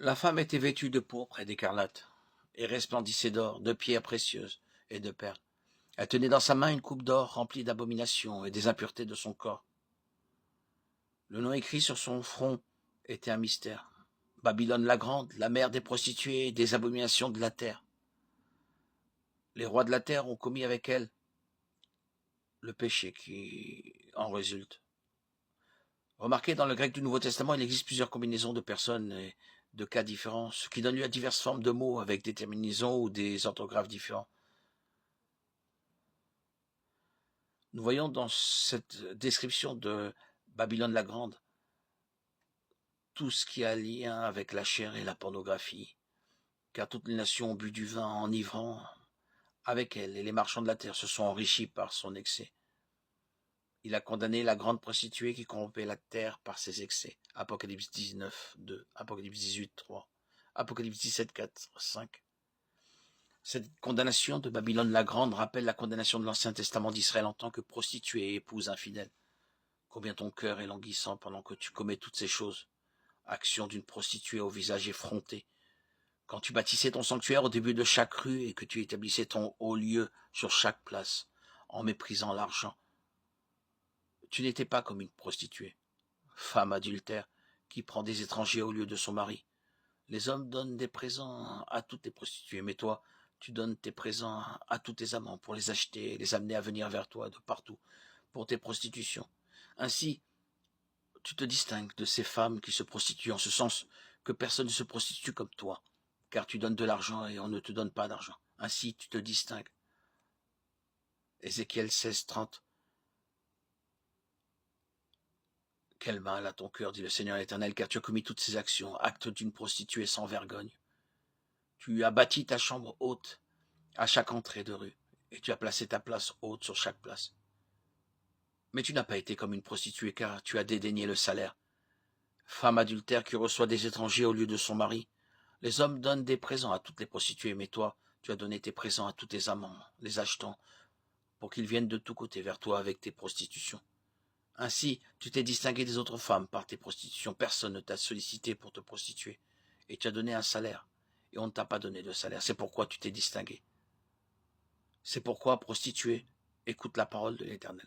La femme était vêtue de pourpre et d'écarlate, et resplendissait d'or, de pierres précieuses et de perles. Elle tenait dans sa main une coupe d'or remplie d'abominations et des impuretés de son corps. Le nom écrit sur son front était un mystère. Babylone la grande, la mère des prostituées et des abominations de la terre. Les rois de la terre ont commis avec elle le péché qui en résulte. Remarquez, dans le grec du Nouveau Testament, il existe plusieurs combinaisons de personnes et de cas différents, ce qui donne lieu à diverses formes de mots avec des terminaisons ou des orthographes différents. Nous voyons dans cette description de Babylone la Grande tout ce qui a lien avec la chair et la pornographie, car toutes les nations ont bu du vin enivrant avec elle, et les marchands de la terre se sont enrichis par son excès. Il a condamné la grande prostituée qui corrompait la terre par ses excès. Apocalypse 19, 2, Apocalypse 18, 3, Apocalypse 17, 4, 5. Cette condamnation de Babylone la Grande rappelle la condamnation de l'Ancien Testament d'Israël en tant que prostituée et épouse infidèle. Combien ton cœur est languissant pendant que tu commets toutes ces choses. Action d'une prostituée au visage effronté. Quand tu bâtissais ton sanctuaire au début de chaque rue et que tu établissais ton haut lieu sur chaque place, en méprisant l'argent, tu n'étais pas comme une prostituée. Femme adultère qui prend des étrangers au lieu de son mari. Les hommes donnent des présents à toutes les prostituées, mais toi, tu donnes tes présents à tous tes amants pour les acheter et les amener à venir vers toi de partout pour tes prostitutions. Ainsi, tu te distingues de ces femmes qui se prostituent en ce sens que personne ne se prostitue comme toi, car tu donnes de l'argent et on ne te donne pas d'argent. Ainsi, tu te distingues. Ézéchiel 16, 30. Quel mal à ton cœur, dit le Seigneur l'Éternel, car tu as commis toutes ces actions, acte d'une prostituée sans vergogne. Tu as bâti ta chambre haute à chaque entrée de rue, et tu as placé ta place haute sur chaque place. Mais tu n'as pas été comme une prostituée, car tu as dédaigné le salaire. Femme adultère qui reçoit des étrangers au lieu de son mari. Les hommes donnent des présents à toutes les prostituées, mais toi, tu as donné tes présents à tous tes amants, les achetant, pour qu'ils viennent de tous côtés vers toi avec tes prostitutions. Ainsi, tu t'es distingué des autres femmes par tes prostitutions. Personne ne t'a sollicité pour te prostituer. Et tu as donné un salaire. Et on ne t'a pas donné de salaire. C'est pourquoi tu t'es distingué. C'est pourquoi, prostituée, écoute la parole de l'Éternel.